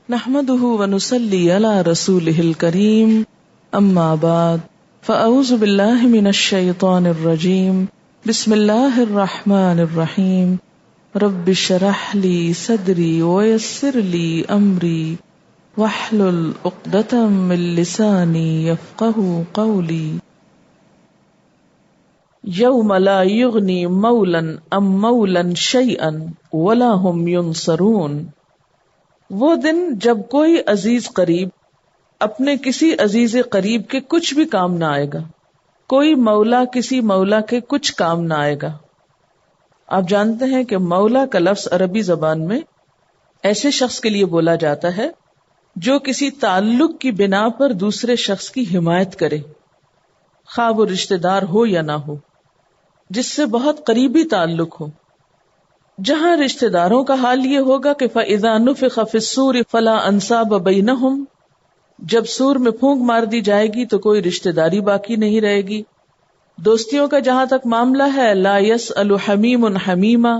نحمده ونصلي على رسوله الكريم اما بعد فاعوذ بالله من الشيطان الرجيم بسم الله الرحمن الرحيم رب اشرح لي صدري ويسر لي امري واحلل عقدة من لساني يفقهوا قولي يوم لا يغني مولا عن مولا شيئا ولا هم ينصرون. وہ دن جب کوئی عزیز قریب اپنے کسی عزیز قریب کے کچھ بھی کام نہ آئے گا، کوئی مولا کسی مولا کے کچھ کام نہ آئے گا. آپ جانتے ہیں کہ مولا کا لفظ عربی زبان میں ایسے شخص کے لیے بولا جاتا ہے جو کسی تعلق کی بنا پر دوسرے شخص کی حمایت کرے، خواہ وہ رشتہ دار ہو یا نہ ہو، جس سے بہت قریبی تعلق ہو. جہاں رشتہ داروں کا حال یہ ہوگا کہ فَإِذَا نُفِخَ فِي الصُّورِ فَلَا أَنْسَابَ بَيْنَهُمْ، جب سور میں پھونک مار دی جائے گی تو کوئی رشتہ داری باقی نہیں رہے گی. دوستیوں کا جہاں تک معاملہ ہے لا يسأل حمیم حمیما،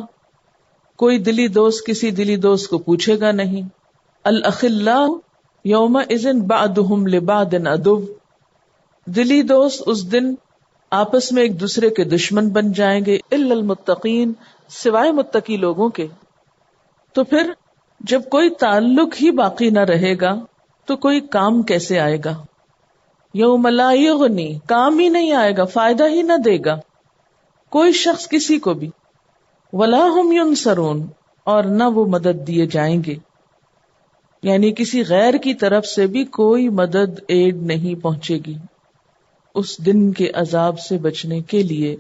کوئی دلی دوست کسی دلی دوست کو پوچھے گا نہیں. الاخلاء یومئذ بعضهم لبعض عدو، دلی دوست اس دن آپس میں ایک دوسرے کے دشمن بن جائیں گے. الا المتقین، سوائے متقی لوگوں کے. تو پھر جب کوئی تعلق ہی باقی نہ رہے گا تو کوئی کام کیسے آئے گا؟ یوم لا یغنی، کام ہی نہیں آئے گا، فائدہ ہی نہ دے گا کوئی شخص کسی کو بھی. ولا هم ینصرون، اور نہ وہ مدد دیے جائیں گے، یعنی کسی غیر کی طرف سے بھی کوئی مدد ایڈ نہیں پہنچے گی اس دن کے عذاب سے بچنے کے لیے.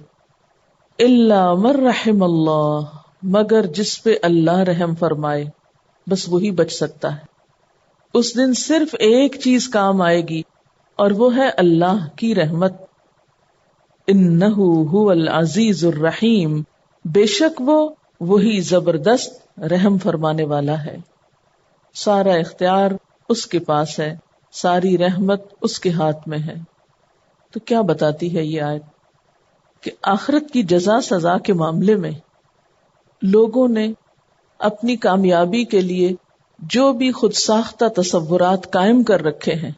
الا من رحم اللہ، مگر جس پہ اللہ رحم فرمائے، بس وہی بچ سکتا ہے. اس دن صرف ایک چیز کام آئے گی اور وہ ہے اللہ کی رحمت. انہ هو العزیز الرحیم، بے شک وہ وہی زبردست رحم فرمانے والا ہے. سارا اختیار اس کے پاس ہے، ساری رحمت اس کے ہاتھ میں ہے. تو کیا بتاتی ہے یہ آیت؟ کہ آخرت کی جزا سزا کے معاملے میں لوگوں نے اپنی کامیابی کے لیے جو بھی خود ساختہ تصورات قائم کر رکھے ہیں،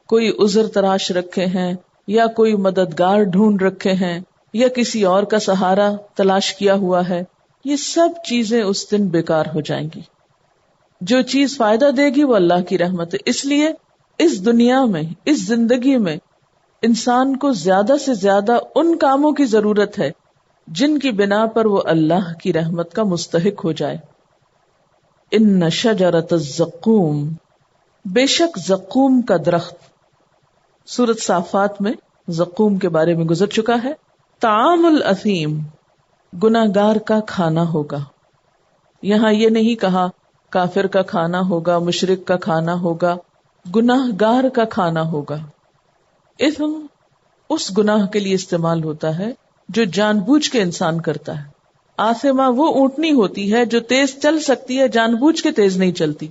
کوئی عذر تراش رکھے ہیں یا کوئی مددگار ڈھونڈ رکھے ہیں یا کسی اور کا سہارا تلاش کیا ہوا ہے، یہ سب چیزیں اس دن بیکار ہو جائیں گی. جو چیز فائدہ دے گی وہ اللہ کی رحمت ہے. اس لیے اس دنیا میں، اس زندگی میں انسان کو زیادہ سے زیادہ ان کاموں کی ضرورت ہے جن کی بنا پر وہ اللہ کی رحمت کا مستحق ہو جائے. ان شجرۃ الزقوم، بے شک زقوم کا درخت. سورۃ صافات میں زقوم کے بارے میں گزر چکا ہے. طعام الاثیم، گناہگار کا کھانا ہوگا. یہاں یہ نہیں کہا کافر کا کھانا ہوگا، مشرک کا کھانا ہوگا، گناہگار کا کھانا ہوگا. اثم اس گناہ کے لیے استعمال ہوتا ہے جو جان بوجھ کے انسان کرتا ہے. آثمہ وہ اونٹنی ہوتی ہے جو تیز چل سکتی ہے، جان بوجھ کے تیز نہیں چلتی.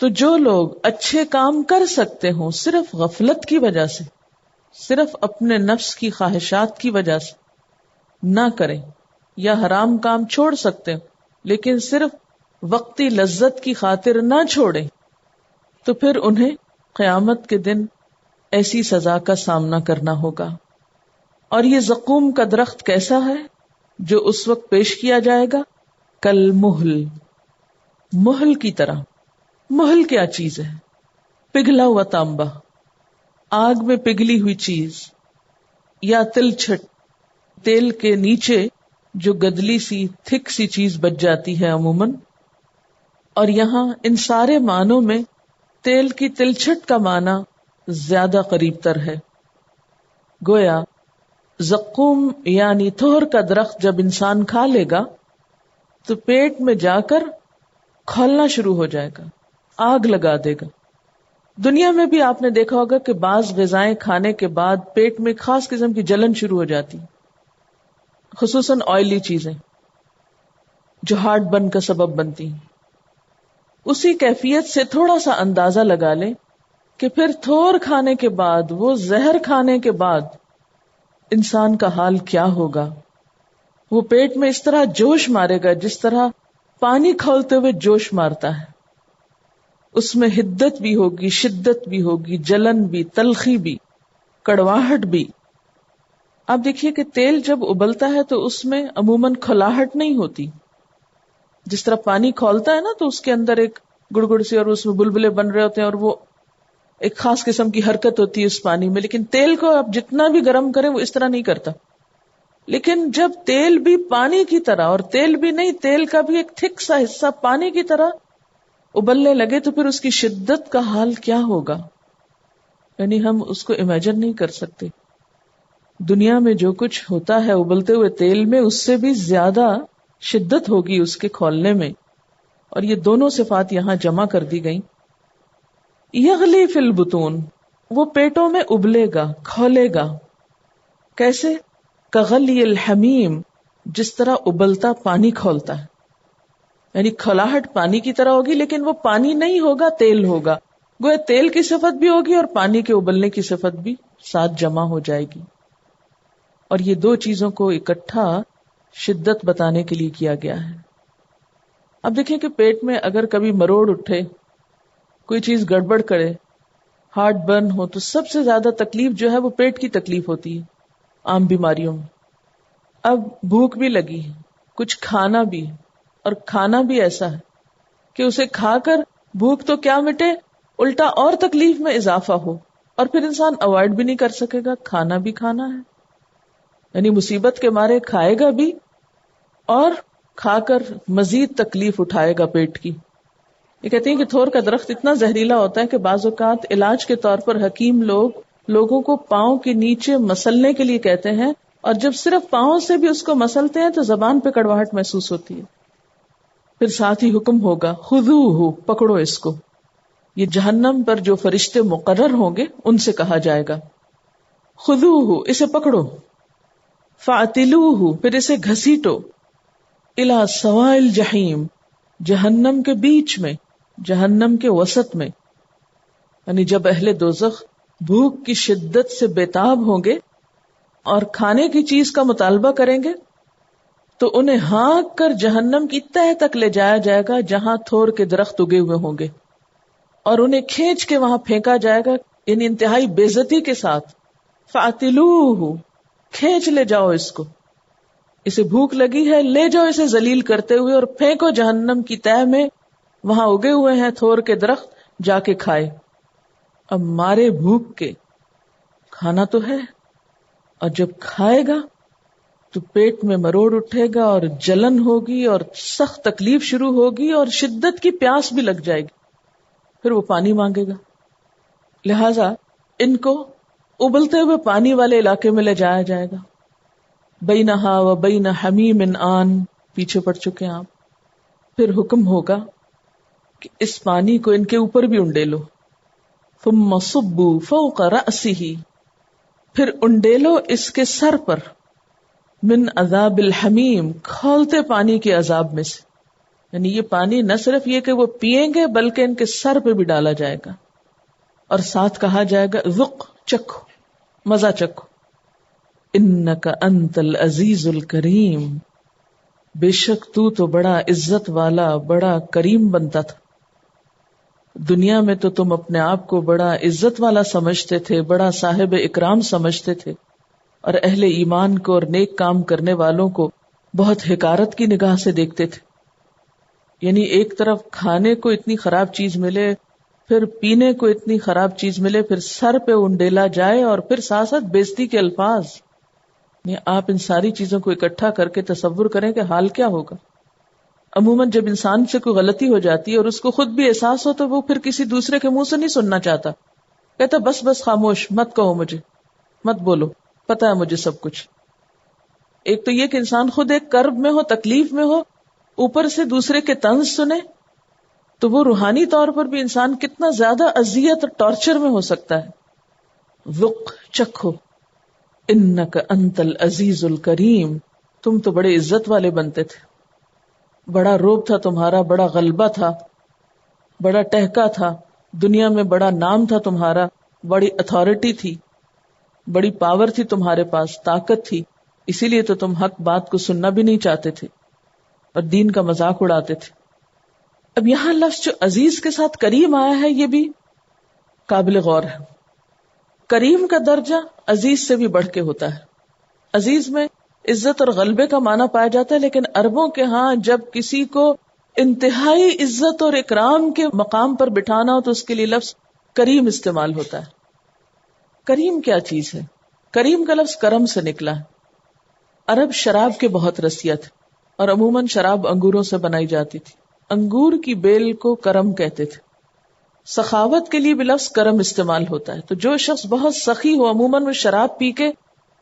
تو جو لوگ اچھے کام کر سکتے ہوں صرف غفلت کی وجہ سے، صرف اپنے نفس کی خواہشات کی وجہ سے نہ کریں، یا حرام کام چھوڑ سکتے ہوں لیکن صرف وقتی لذت کی خاطر نہ چھوڑیں، تو پھر انہیں قیامت کے دن ایسی سزا کا سامنا کرنا ہوگا. اور یہ زقوم کا درخت کیسا ہے جو اس وقت پیش کیا جائے گا؟ کل محل، محل کی طرح. محل کیا چیز ہے؟ پگھلا ہوا تانبا، آگ میں پگھلی ہوئی چیز، یا تل چھٹ، تیل کے نیچے جو گدلی سی تھک سی چیز بچ جاتی ہے عموماً. اور یہاں ان سارے معنوں میں تیل کی تلچھٹ کا معنی زیادہ قریب تر ہے. گویا زقوم یعنی تھور کا درخت جب انسان کھا لے گا تو پیٹ میں جا کر کھولنا شروع ہو جائے گا، آگ لگا دے گا. دنیا میں بھی آپ نے دیکھا ہوگا کہ بعض غذائیں کھانے کے بعد پیٹ میں خاص قسم کی جلن شروع ہو جاتی، خصوصاً آئلی چیزیں جو ہارٹ برن کا سبب بنتی ہیں. اسی کیفیت سے تھوڑا سا اندازہ لگا لیں کہ پھر تھور کھانے کے بعد، وہ زہر کھانے کے بعد انسان کا حال کیا ہوگا. وہ پیٹ میں اس طرح جوش مارے گا جس طرح پانی کھولتے ہوئے جوش مارتا ہے. اس میں حدت بھی ہوگی، شدت بھی ہوگی، جلن بھی، تلخی بھی، کڑواہٹ بھی. آپ دیکھیے کہ تیل جب ابلتا ہے تو اس میں عموماً کھلاہٹ نہیں ہوتی. جس طرح پانی کھولتا ہے نا تو اس کے اندر ایک گڑگڑ سی اور اس میں بلبلے بن رہے ہوتے ہیں اور وہ ایک خاص قسم کی حرکت ہوتی ہے اس پانی میں. لیکن تیل کو آپ جتنا بھی گرم کریں وہ اس طرح نہیں کرتا. لیکن جب تیل بھی پانی کی طرح، اور تیل بھی نہیں، تیل کا بھی ایک تھک سا حصہ پانی کی طرح ابلنے لگے تو پھر اس کی شدت کا حال کیا ہوگا، یعنی ہم اس کو امیجن نہیں کر سکتے. دنیا میں جو کچھ ہوتا ہے ابلتے ہوئے تیل میں، اس سے بھی زیادہ شدت ہوگی اس کے کھولنے میں. اور یہ دونوں صفات یہاں جمع کر دی گئیں. یغلی فی البطون، وہ پیٹوں میں ابلے گا، کھولے گا. کیسے؟ کغلی الحمیم، جس طرح ابلتا پانی کھولتا ہے. یعنی کھلاہٹ پانی کی طرح ہوگی لیکن وہ پانی نہیں ہوگا، تیل ہوگا. گویا تیل کی صفت بھی ہوگی اور پانی کے ابلنے کی صفت بھی ساتھ جمع ہو جائے گی. اور یہ دو چیزوں کو اکٹھا شدت بتانے کے لیے کیا گیا ہے. اب دیکھیں کہ پیٹ میں اگر کبھی مروڑ اٹھے، کوئی چیز گڑبڑ کرے، ہارٹ برن ہو، تو سب سے زیادہ تکلیف جو ہے وہ پیٹ کی تکلیف ہوتی ہے عام بیماریوں میں. اب بھوک بھی لگی، کچھ کھانا بھی، اور کھانا بھی ایسا ہے کہ اسے کھا کر بھوک تو کیا مٹے، الٹا اور تکلیف میں اضافہ ہو، اور پھر انسان اوائڈ بھی نہیں کر سکے گا، کھانا بھی کھانا ہے. یعنی مصیبت کے مارے کھائے گا بھی اور کھا کر مزید تکلیف اٹھائے گا پیٹ کی. یہ کہتے ہیں کہ تھور کا درخت اتنا زہریلا ہوتا ہے کہ بعض اوقات علاج کے طور پر حکیم لوگوں کو پاؤں کے نیچے مسلنے کے لیے کہتے ہیں، اور جب صرف پاؤں سے بھی اس کو مسلتے ہیں تو زبان پہ کڑواہٹ محسوس ہوتی ہے. پھر ساتھ ہی حکم ہوگا خذوہ، پکڑو اس کو. یہ جہنم پر جو فرشتے مقرر ہوں گے ان سے کہا جائے گا خذوہ، اسے پکڑو. فاعتلوہ، پھر اسے گھسیٹو. الی سواء الجحیم، جہنم کے بیچ میں، جہنم کے وسط میں. یعنی جب اہل دوزخ بھوک کی شدت سے بےتاب ہوں گے اور کھانے کی چیز کا مطالبہ کریں گے تو انہیں ہانک کر جہنم کی تہہ تک لے جایا جائے گا جہاں تھور کے درخت اگے ہوئے ہوں گے، اور انہیں کھینچ کے وہاں پھینکا جائے گا، یعنی انتہائی بے عزتی کے ساتھ. فاعتلوہ، کھینچ لے جاؤ اس کو، اسے بھوک لگی ہے، لے جاؤ اسے ذلیل کرتے ہوئے اور پھینکو جہنم کی تہہ میں. وہاں اگے ہوئے ہیں تھور کے درخت، جا کے کھائے. اب مارے بھوک کے کھانا تو ہے، اور جب کھائے گا تو پیٹ میں مروڑ اٹھے گا اور جلن ہوگی اور سخت تکلیف شروع ہوگی اور شدت کی پیاس بھی لگ جائے گی. پھر وہ پانی مانگے گا. لہذا ان کو ابلتے ہوئے پانی والے علاقے میں لے جایا جائے گا. بینہا و بین حمیم آن، پیچھے پڑ چکے ہیں آپ. پھر حکم ہوگا کہ اس پانی کو ان کے اوپر بھی انڈیلو. ثم صبوا فوق رأسہ، پھر انڈیلو اس کے سر پر. من عذاب الحمیم، کھولتے پانی کے عذاب میں سے. یعنی یہ پانی نہ صرف یہ کہ وہ پیئیں گے بلکہ ان کے سر پہ بھی ڈالا جائے گا، اور ساتھ کہا جائے گا ذق، چکھو، مزہ چکھو. انک انت العزیز الکریم، بے شک تو بڑا عزت والا، بڑا کریم بنتا تھا. دنیا میں تو تم اپنے آپ کو بڑا عزت والا سمجھتے تھے، بڑا صاحب اکرام سمجھتے تھے، اور اہل ایمان کو اور نیک کام کرنے والوں کو بہت حقارت کی نگاہ سے دیکھتے تھے. یعنی ایک طرف کھانے کو اتنی خراب چیز ملے، پھر پینے کو اتنی خراب چیز ملے، پھر سر پہ انڈیلا جائے، اور پھر ساتھ ساتھ بےزتی کے الفاظ. یعنی آپ ان ساری چیزوں کو اکٹھا کر کے تصور کریں کہ حال کیا ہوگا. عموماً جب انسان سے کوئی غلطی ہو جاتی ہے اور اس کو خود بھی احساس ہو تو وہ پھر کسی دوسرے کے منہ سے نہیں سننا چاہتا، کہتا بس بس خاموش، مت کہو مجھے، مت بولو، پتا ہے مجھے سب کچھ. ایک تو یہ کہ انسان خود ایک کرب میں ہو، تکلیف میں ہو، اوپر سے دوسرے کے طنز سنے، تو وہ روحانی طور پر بھی انسان کتنا زیادہ اذیت اور ٹارچر میں ہو سکتا ہے. ذق، چکھو. انک انت العزیز الکریم، تم تو بڑے عزت والے بنتے تھے، بڑا روب تھا تمہارا، بڑا غلبہ تھا، بڑا ٹہکا تھا، دنیا میں بڑا نام تھا تمہارا، بڑی اتھارٹی تھی، بڑی پاور تھی تمہارے پاس، طاقت تھی. اسی لیے تو تم حق بات کو سننا بھی نہیں چاہتے تھے اور دین کا مذاق اڑاتے تھے. اب یہاں لفظ جو عزیز کے ساتھ کریم آیا ہے یہ بھی قابل غور ہے. کریم کا درجہ عزیز سے بھی بڑھ کے ہوتا ہے. عزیز میں عزت اور غلبے کا معنی پایا جاتا ہے، لیکن عربوں کے ہاں جب کسی کو انتہائی عزت اور اکرام کے مقام پر بٹھانا ہو تو اس کے لیے لفظ کریم استعمال ہوتا ہے. کریم کیا چیز ہے؟ کریم کا لفظ کرم سے نکلا ہے. عرب شراب کے بہت رسیا تھے اور عموماً شراب انگوروں سے بنائی جاتی تھی. انگور کی بیل کو کرم کہتے تھے. سخاوت کے لیے بھی لفظ کرم استعمال ہوتا ہے. تو جو شخص بہت سخی ہو عموماً وہ شراب پی کے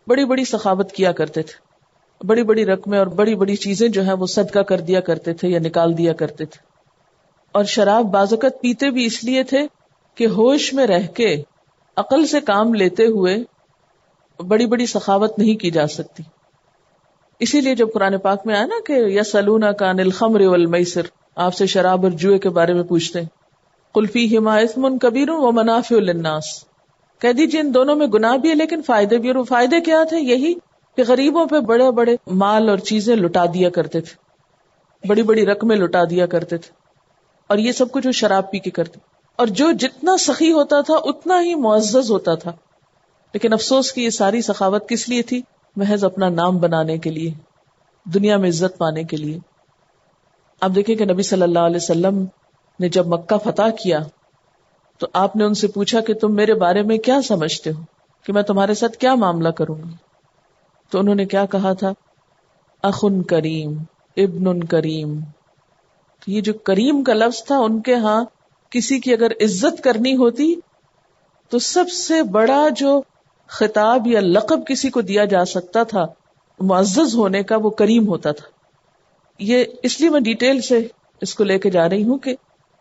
بڑی بڑی سخاوت کیا کرتے تھے. بڑی بڑی رقمیں اور بڑی بڑی چیزیں جو ہیں وہ صدقہ کر دیا کرتے تھے یا نکال دیا کرتے تھے. اور شراب بعض اوقات پیتے بھی اس لیے تھے کہ ہوش میں رہ کے عقل سے کام لیتے ہوئے بڑی بڑی سخاوت نہیں کی جا سکتی. اسی لیے جب قرآن پاک میں آیا نا کہ یسألونک عن الخمر والمیسر، آپ سے شراب اور جوئے کے بارے میں پوچھتے ہیں، قل فیہما اثم کبیر ومنافع للناس، کہہ دیجیے ان دونوں میں گناہ بھی ہے لیکن فائدے بھی. اور وہ فائدے کیا تھے؟ یہی کہ غریبوں پہ بڑے بڑے مال اور چیزیں لٹا دیا کرتے تھے، بڑی بڑی رقمیں لٹا دیا کرتے تھے، اور یہ سب کچھ وہ شراب پی کے کرتے. اور جو جتنا سخی ہوتا تھا اتنا ہی معزز ہوتا تھا. لیکن افسوس کہ یہ ساری سخاوت کس لیے تھی؟ محض اپنا نام بنانے کے لیے، دنیا میں عزت پانے کے لیے. آپ دیکھیں کہ نبی صلی اللہ علیہ وسلم نے جب مکہ فتح کیا تو آپ نے ان سے پوچھا کہ تم میرے بارے میں کیا سمجھتے ہو، کہ میں تمہارے ساتھ کیا معاملہ کروں گی؟ تو انہوں نے کیا کہا تھا؟ اخ کریم ابن کریم. یہ جو کریم کا لفظ تھا ان کے ہاں کسی کی اگر عزت کرنی ہوتی تو سب سے بڑا جو خطاب یا لقب کسی کو دیا جا سکتا تھا معزز ہونے کا وہ کریم ہوتا تھا. یہ اس لیے میں ڈیٹیل سے اس کو لے کے جا رہی ہوں کہ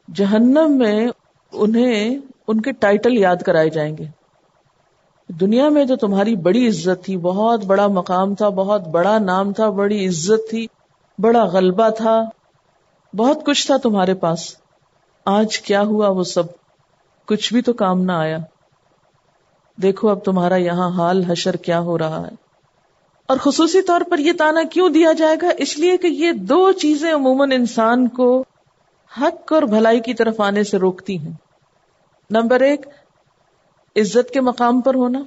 جہنم میں انہیں ان کے ٹائٹل یاد کرائے جائیں گے. دنیا میں تو تمہاری بڑی عزت تھی، بہت بڑا مقام تھا، بہت بڑا نام تھا، بڑی عزت تھی، بڑا غلبہ تھا، بہت کچھ تھا تمہارے پاس. آج کیا ہوا؟ وہ سب کچھ بھی تو کام نہ آیا. دیکھو اب تمہارا یہاں حال حشر کیا ہو رہا ہے. اور خصوصی طور پر یہ تانا کیوں دیا جائے گا؟ اس لیے کہ یہ دو چیزیں عموماً انسان کو حق اور بھلائی کی طرف آنے سے روکتی ہیں. نمبر ایک، عزت کے مقام پر ہونا.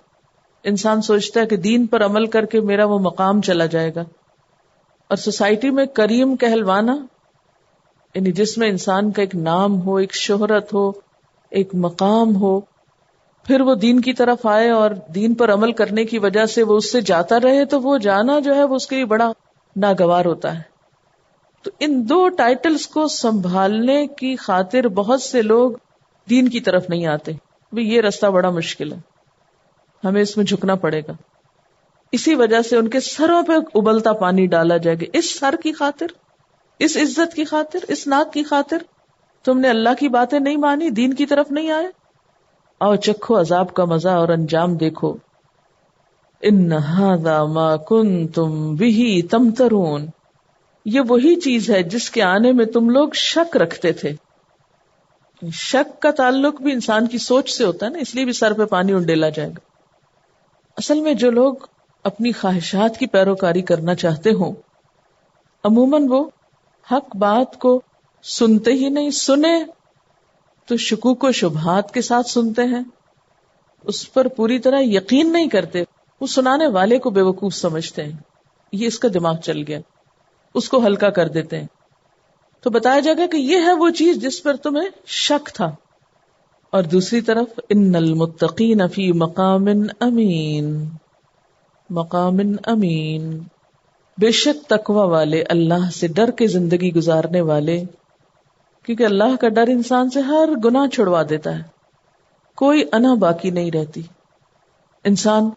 انسان سوچتا ہے کہ دین پر عمل کر کے میرا وہ مقام چلا جائے گا. اور سوسائٹی میں کریم کہلوانا، یعنی جس میں انسان کا ایک نام ہو، ایک شہرت ہو، ایک مقام ہو، پھر وہ دین کی طرف آئے اور دین پر عمل کرنے کی وجہ سے وہ اس سے جاتا رہے، تو وہ جانا جو ہے وہ اس کے لیے بڑا ناگوار ہوتا ہے. تو ان دو ٹائٹلز کو سنبھالنے کی خاطر بہت سے لوگ دین کی طرف نہیں آتے. یہ راستہ بڑا مشکل ہے، ہمیں اس میں جھکنا پڑے گا. اسی وجہ سے ان کے سروں پہ ابلتا پانی ڈالا جائے گا. اس سر کی خاطر، اس عزت کی خاطر، اس ناک کی خاطر تم نے اللہ کی باتیں نہیں مانی، دین کی طرف نہیں آئے. آؤ چکھو عذاب کا مزہ اور انجام دیکھو. ان ھذا ما کنتم بہ تمترون، یہ وہی چیز ہے جس کے آنے میں تم لوگ شک رکھتے تھے. شک کا تعلق بھی انسان کی سوچ سے ہوتا ہے نا، اس لیے بھی سر پہ پانی انڈیلا جائے گا. اصل میں جو لوگ اپنی خواہشات کی پیروکاری کرنا چاہتے ہوں عموماً وہ حق بات کو سنتے ہی نہیں، سنے تو شکوک و شبہات کے ساتھ سنتے ہیں، اس پر پوری طرح یقین نہیں کرتے، وہ سنانے والے کو بے وقوف سمجھتے ہیں. یہ اس کا دماغ چل گیا، اس کو ہلکا کر دیتے ہیں. تو بتایا جائے گا کہ یہ ہے وہ چیز جس پر تمہیں شک تھا. اور دوسری طرف ان المتقین فی مقام امین، مقام امین، بے شک تقوی والے، اللہ سے ڈر کے زندگی گزارنے والے، کیونکہ اللہ کا ڈر انسان سے ہر گناہ چھڑوا دیتا ہے، کوئی انا باقی نہیں رہتی. انسان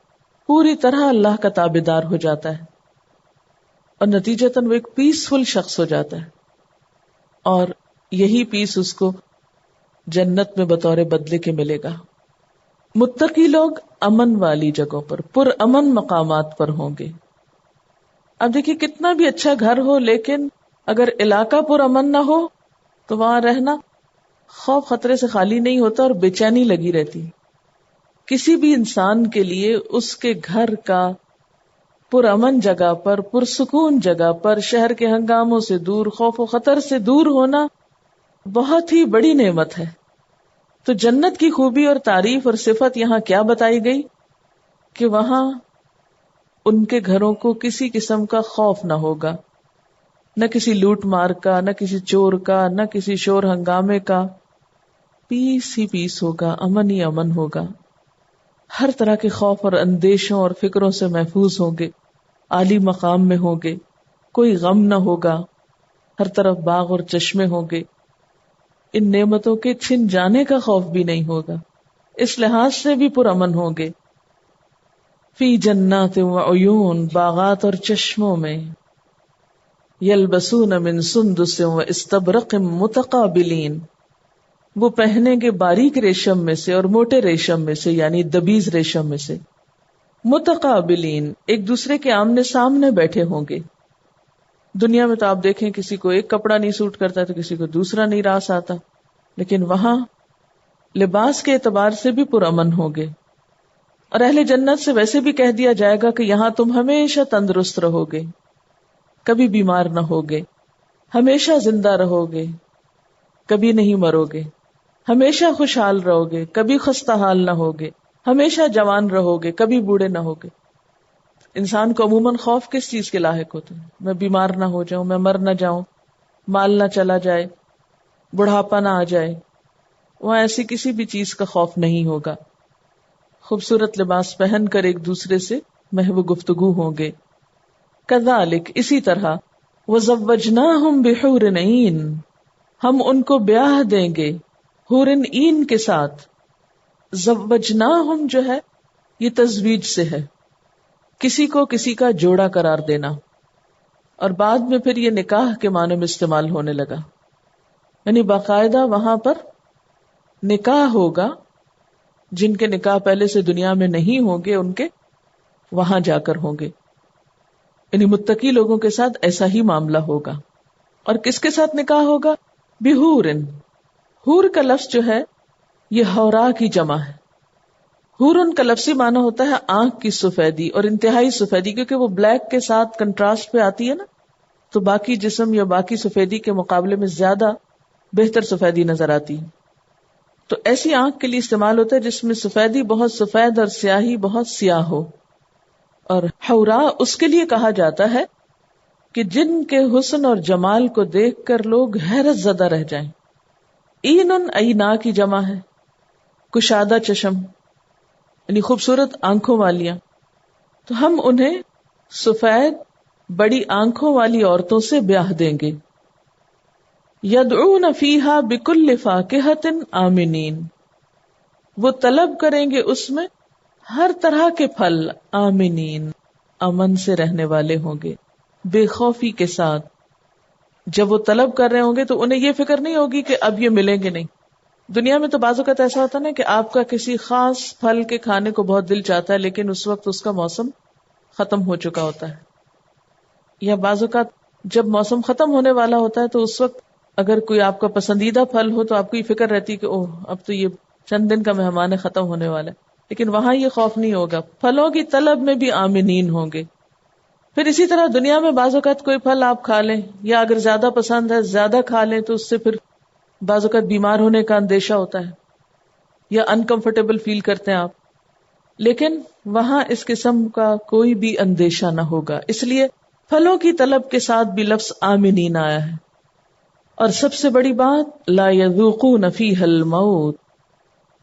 پوری طرح اللہ کا تابعدار ہو جاتا ہے اور نتیجتاً وہ ایک پیسفل شخص ہو جاتا ہے، اور یہی پیس اس کو جنت میں بطور بدلے کے ملے گا. متقی لوگ امن والی جگہوں پر، پر امن مقامات پر ہوں گے. اب دیکھیے کتنا بھی اچھا گھر ہو لیکن اگر علاقہ پر امن نہ ہو تو وہاں رہنا خوف خطرے سے خالی نہیں ہوتا اور بے چینی لگی رہتی. کسی بھی انسان کے لیے اس کے گھر کا پرامن جگہ پر، پرسکون جگہ پر، شہر کے ہنگاموں سے دور، خوف و خطر سے دور ہونا بہت ہی بڑی نعمت ہے. تو جنت کی خوبی اور تعریف اور صفت یہاں کیا بتائی گئی کہ وہاں ان کے گھروں کو کسی قسم کا خوف نہ ہوگا، نہ کسی لوٹ مار کا، نہ کسی چور کا، نہ کسی شور ہنگامے کا. پیس ہی پیس ہوگا، امن ہی امن ہوگا. ہر طرح کے خوف اور اندیشوں اور فکروں سے محفوظ ہوں گے، عالی مقام میں ہوں گے، کوئی غم نہ ہوگا، ہر طرف باغ اور چشمے ہوں گے. ان نعمتوں کے چھن جانے کا خوف بھی نہیں ہوگا، اس لحاظ سے بھی پرامن ہوں گے. فی جنات وعیون، باغات اور چشموں میں. یلبسون من سندس واستبرق متقابلین، وہ پہنیں گے باریک ریشم میں سے اور موٹے ریشم میں سے، یعنی دبیز ریشم میں سے. متقابلین، ایک دوسرے کے آمنے سامنے بیٹھے ہوں گے. دنیا میں تو آپ دیکھیں کسی کو ایک کپڑا نہیں سوٹ کرتا تو کسی کو دوسرا نہیں راس آتا، لیکن وہاں لباس کے اعتبار سے بھی پرامن ہوں گے. اور اہل جنت سے ویسے بھی کہہ دیا جائے گا کہ یہاں تم ہمیشہ تندرست رہو گے، کبھی بیمار نہ ہوگے، ہمیشہ زندہ رہو گے، کبھی نہیں مرو گے، ہمیشہ خوشحال رہو گے، کبھی خستہ حال نہ ہوگے، ہمیشہ جوان رہو گے، کبھی بوڑھے نہ ہوگے. انسان کو عموماً خوف کس چیز کے لاحق ہوتے ہیں؟ میں بیمار نہ ہو جاؤں، میں مر نہ جاؤں، مال نہ چلا جائے، بڑھاپا نہ آ جائے. وہاں ایسی کسی بھی چیز کا خوف نہیں ہوگا. خوبصورت لباس پہن کر ایک دوسرے سے محو گفتگو ہوں گے. کذالک، اسی طرح، وزوجناہم بحور عین، ہم ان کو بیاہ دیں گے حور عین کے ساتھ. زوجناہم جو ہے یہ تزویج سے ہے، کسی کو کسی کا جوڑا قرار دینا، اور بعد میں پھر یہ نکاح کے معنی میں استعمال ہونے لگا. یعنی باقاعدہ وہاں پر نکاح ہوگا، جن کے نکاح پہلے سے دنیا میں نہیں ہوں گے ان کے وہاں جا کر ہوں گے. یعنی متقی لوگوں کے ساتھ ایسا ہی معاملہ ہوگا. اور کس کے ساتھ نکاح ہوگا؟ بحورن. حور کا لفظ جو ہے یہ حورا کی جمع ہے. حورن کا لفظی معنی ہوتا ہے آنکھ کی سفیدی، اور انتہائی سفیدی، کیونکہ وہ بلیک کے ساتھ کنٹراسٹ پہ آتی ہے نا، تو باقی جسم یا باقی سفیدی کے مقابلے میں زیادہ بہتر سفیدی نظر آتی. تو ایسی آنکھ کے لیے استعمال ہوتا ہے جس میں سفیدی بہت سفید اور سیاہی بہت سیاہ ہو. اور حورا اس کے لیے کہا جاتا ہے کہ جن کے حسن اور جمال کو دیکھ کر لوگ حیرت زدہ رہ جائیں. اینن اینا کی جمع ہے، کشادہ چشم، یعنی خوبصورت آنکھوں والیاں. تو ہم انہیں سفید بڑی آنکھوں والی عورتوں سے بیاہ دیں گے. یدعون فیہا بکل فاکہۃ آمنین، وہ طلب کریں گے اس میں ہر طرح کے پھل، آمنین، امن سے رہنے والے ہوں گے، بے خوفی کے ساتھ. جب وہ طلب کر رہے ہوں گے تو انہیں یہ فکر نہیں ہوگی کہ اب یہ ملیں گے نہیں. دنیا میں تو بعض اوقات ایسا ہوتا نا کہ آپ کا کسی خاص پھل کے کھانے کو بہت دل چاہتا ہے، لیکن اس وقت اس کا موسم ختم ہو چکا ہوتا ہے. یا بعض اوقات جب موسم ختم ہونے والا ہوتا ہے تو اس وقت اگر کوئی آپ کا پسندیدہ پھل ہو تو آپ کو یہ فکر رہتی کہ اوہ اب تو یہ چند دن کا مہمان ہے، ختم ہونے والا ہے. لیکن وہاں یہ خوف نہیں ہوگا، پھلوں کی طلب میں بھی آمنین ہوں گے. پھر اسی طرح دنیا میں بعض اوقات کوئی پھل آپ کھا لیں، یا اگر زیادہ پسند ہے زیادہ کھا لیں تو اس سے پھر بعض اوقات بیمار ہونے کا اندیشہ ہوتا ہے یا انکمفرٹیبل فیل کرتے ہیں آپ. لیکن وہاں اس قسم کا کوئی بھی اندیشہ نہ ہوگا، اس لیے پھلوں کی طلب کے ساتھ بھی لفظ آمنین آیا ہے. اور سب سے بڑی بات، لا یذوقون فیہا الموت،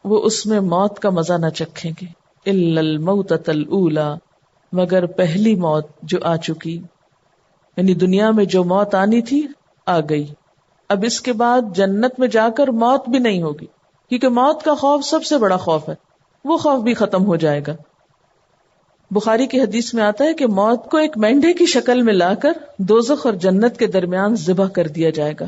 وہ اس میں موت کا مزہ نہ چکھیں گے، الا الموتۃ الاولی، مگر پہلی موت جو آ چکی. یعنی دنیا میں جو موت آنی تھی آ گئی، اب اس کے بعد جنت میں جا کر موت بھی نہیں ہوگی، کیونکہ موت کا خوف سب سے بڑا خوف ہے، وہ خوف بھی ختم ہو جائے گا. بخاری کی حدیث میں آتا ہے کہ موت کو ایک مینڈھے کی شکل میں لا کر دوزخ اور جنت کے درمیان ذبح کر دیا جائے گا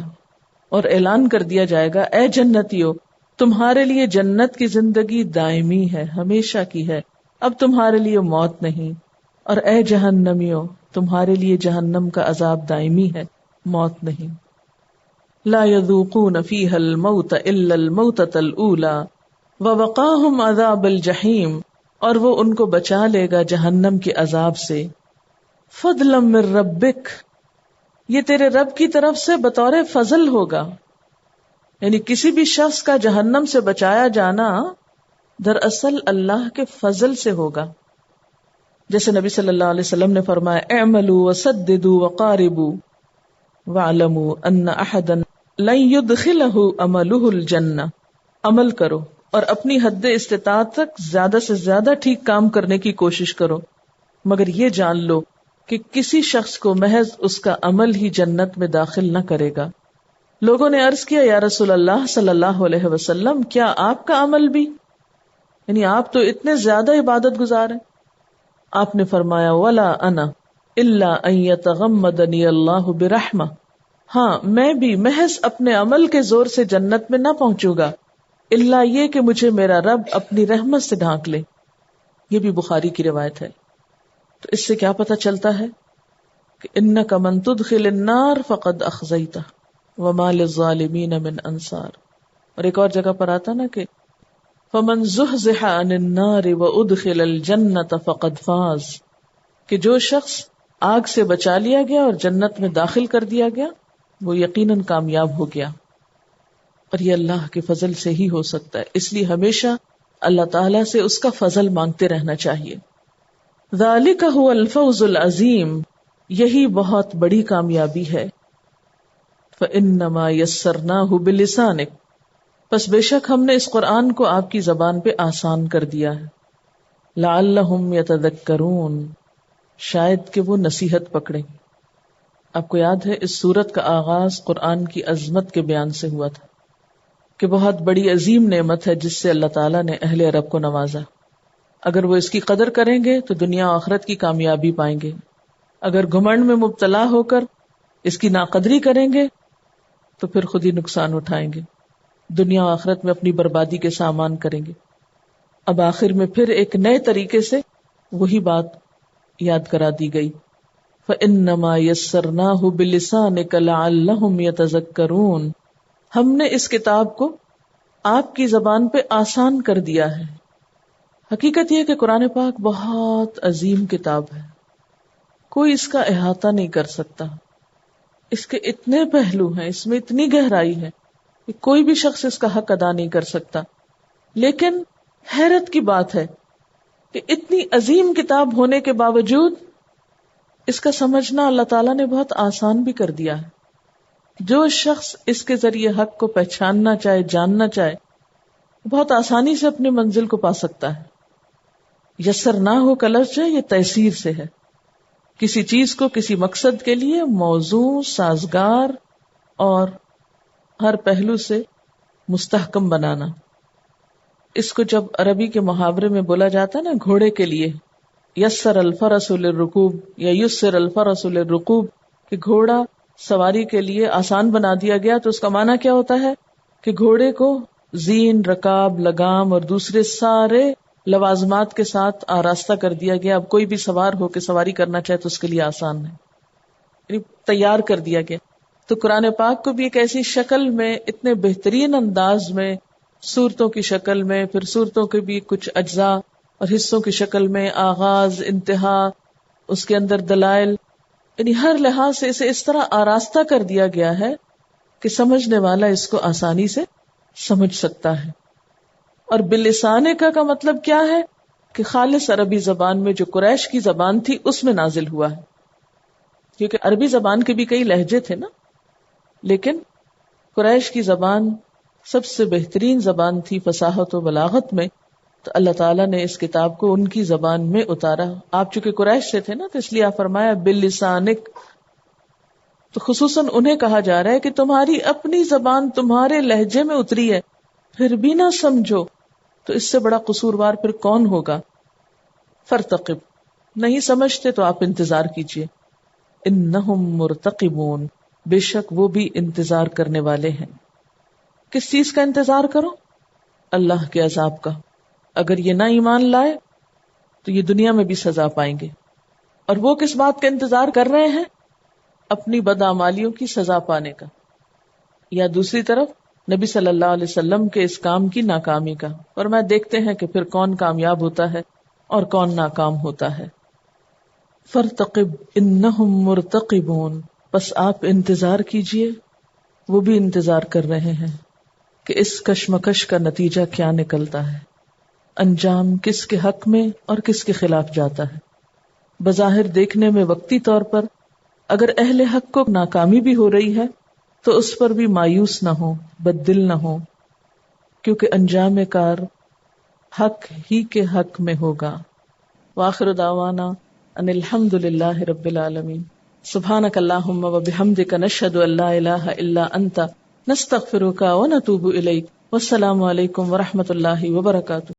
اور اعلان کر دیا جائے گا، اے جنتیو، تمہارے لیے جنت کی زندگی دائمی ہے، ہمیشہ کی ہے، اب تمہارے لیے موت نہیں. اور اے جہنمیو، تمہارے لیے جہنم کا عذاب دائمی ہے، موت نہیں. لا یذوقون فیہا الموت الا الموتۃ الاولی ووقاہم عذاب الجحیم، اور وہ ان کو بچا لے گا جہنم کے عذاب سے. فضلا من ربک، یہ تیرے رب کی طرف سے بطور فضل ہوگا. یعنی کسی بھی شخص کا جہنم سے بچایا جانا دراصل اللہ کے فضل سے ہوگا. جیسے نبی صلی اللہ علیہ وسلم نے فرمایا اعملوا وسددوا وقاربوا واعلموا ان احدا لن يدخله عمله الجنہ. عمل کرو اور اپنی حد استطاعت تک زیادہ سے زیادہ ٹھیک کام کرنے کی کوشش کرو، مگر یہ جان لو کہ کسی شخص کو محض اس کا عمل ہی جنت میں داخل نہ کرے گا. لوگوں نے عرض کیا یا رسول اللہ صلی اللہ علیہ وسلم، کیا آپ کا عمل بھی؟ یعنی آپ تو اتنے زیادہ عبادت گزار ہیں. آپ نے فرمایا ولا انا الا ان يتغمدني اللہ برحمہ. ہاں میں بھی محض اپنے عمل کے زور سے جنت میں نہ پہنچوں گا، الا یہ کہ مجھے میرا رب اپنی رحمت سے ڈھانک لے. یہ بھی بخاری کی روایت ہے. تو اس سے کیا پتہ چلتا ہے کہ انک من تدخل النار فقد اخزیتہ وما للظالمین من انصار. اور ایک اور جگہ پر آتا نا کہ فمن زحزح عن النار وادخل الجنۃ فقد فاز، کہ جو شخص آگ سے بچا لیا گیا اور جنت میں داخل کر دیا گیا وہ یقیناً کامیاب ہو گیا. اور یہ اللہ کے فضل سے ہی ہو سکتا ہے، اس لیے ہمیشہ اللہ تعالیٰ سے اس کا فضل مانگتے رہنا چاہیے. ذالک هو الفوز العظیم، یہی بہت بڑی کامیابی ہے. فإنما یسرناہ بلسانک، پس بے شک ہم نے اس قرآن کو آپ کی زبان پہ آسان کر دیا ہے. لعلہم یتذکرون، شاید کہ وہ نصیحت پکڑیں. آپ کو یاد ہے اس سورت کا آغاز قرآن کی عظمت کے بیان سے ہوا تھا کہ بہت بڑی عظیم نعمت ہے جس سے اللہ تعالیٰ نے اہل عرب کو نوازا. اگر وہ اس کی قدر کریں گے تو دنیا و آخرت کی کامیابی پائیں گے، اگر گھمنڈ میں مبتلا ہو کر اس کی ناقدری کریں گے تو پھر خود ہی نقصان اٹھائیں گے، دنیا و آخرت میں اپنی بربادی کے سامان کریں گے. اب آخر میں پھر ایک نئے طریقے سے وہی بات یاد کرا دی گئی. فَإِنَّمَا يَسَّرْنَاهُ بِلِسَانِكَ لَعَلَّهُمْ يَتَذَكَّرُونَ، ہم نے اس کتاب کو آپ کی زبان پہ آسان کر دیا ہے. حقیقت یہ کہ قرآن پاک بہت عظیم کتاب ہے، کوئی اس کا احاطہ نہیں کر سکتا. اس کے اتنے پہلو ہیں، اس میں اتنی گہرائی ہے کہ کوئی بھی شخص اس کا حق ادا نہیں کر سکتا. لیکن حیرت کی بات ہے کہ اتنی عظیم کتاب ہونے کے باوجود اس کا سمجھنا اللہ تعالیٰ نے بہت آسان بھی کر دیا ہے. جو شخص اس کے ذریعے حق کو پہچاننا چاہے، جاننا چاہے، بہت آسانی سے اپنی منزل کو پا سکتا ہے. یسرناہ کا لفظ ہے، یہ تیسیر سے ہے، کسی چیز کو کسی مقصد کے لیے موزوں، سازگار اور ہر پہلو سے مستحکم بنانا. اس کو جب عربی کے محاورے میں بولا جاتا ہے نا گھوڑے کے لیے یسر الفرس للرکوب یا یسر الفرس للرکوب، کہ گھوڑا سواری کے لیے آسان بنا دیا گیا، تو اس کا معنی کیا ہوتا ہے کہ گھوڑے کو زین، رکاب، لگام اور دوسرے سارے لوازمات کے ساتھ آراستہ کر دیا گیا. اب کوئی بھی سوار ہو کے سواری کرنا چاہے تو اس کے لیے آسان ہے، یعنی تیار کر دیا گیا. تو قرآن پاک کو بھی ایک ایسی شکل میں، اتنے بہترین انداز میں، سورتوں کی شکل میں، پھر سورتوں کے بھی کچھ اجزاء اور حصوں کی شکل میں، آغاز، انتہا، اس کے اندر دلائل، یعنی ہر لحاظ سے اسے اس طرح آراستہ کر دیا گیا ہے کہ سمجھنے والا اس کو آسانی سے سمجھ سکتا ہے. اور بلسانے کا مطلب کیا ہے کہ خالص عربی زبان میں جو قریش کی زبان تھی اس میں نازل ہوا ہے، کیونکہ عربی زبان کے بھی کئی لہجے تھے نا، لیکن قریش کی زبان سب سے بہترین زبان تھی فصاحت و بلاغت میں، تو اللہ تعالیٰ نے اس کتاب کو ان کی زبان میں اتارا. آپ چونکہ قریش سے تھے نا، تو اس لیے آپ فرمایا باللسانک، تو خصوصاً انہیں کہا جا رہا ہے کہ تمہاری اپنی زبان تمہارے لہجے میں اتری ہے، پھر بھی نہ سمجھو تو اس سے بڑا قصوروار پھر کون ہوگا. فرتقب، نہیں سمجھتے تو آپ انتظار کیجئے. انہم مرتقبون، بے شک وہ بھی انتظار کرنے والے ہیں. کس چیز کا انتظار کرو؟ اللہ کے عذاب کا. اگر یہ نہ ایمان لائے تو یہ دنیا میں بھی سزا پائیں گے. اور وہ کس بات کا انتظار کر رہے ہیں؟ اپنی بدعمالیوں کی سزا پانے کا، یا دوسری طرف نبی صلی اللہ علیہ وسلم کے اس کام کی ناکامی کا. اور میں دیکھتے ہیں کہ پھر کون کامیاب ہوتا ہے اور کون ناکام ہوتا ہے. فرتقب انہم مرتقبون، بس آپ انتظار کیجئے، وہ بھی انتظار کر رہے ہیں. کہ اس کشمکش کا نتیجہ کیا نکلتا ہے، انجام کس کے حق میں اور کس کے خلاف جاتا ہے۔ بظاہر دیکھنے میں وقتی طور پر اگر اہل حق کو ناکامی بھی ہو رہی ہے تو اس پر بھی مایوس نہ ہو، بد دل نہ ہو، کیونکہ انجام کار حق ہی کے حق میں ہوگا۔ وآخر دعوانا ان الحمد للہ رب العالمین۔ سبحانک اللہم وبحمدک نشہد ان لا الہ الا انت نستغفرک ونتوب الیک۔ والسلام علیکم ورحمۃ اللہ وبرکاتہ۔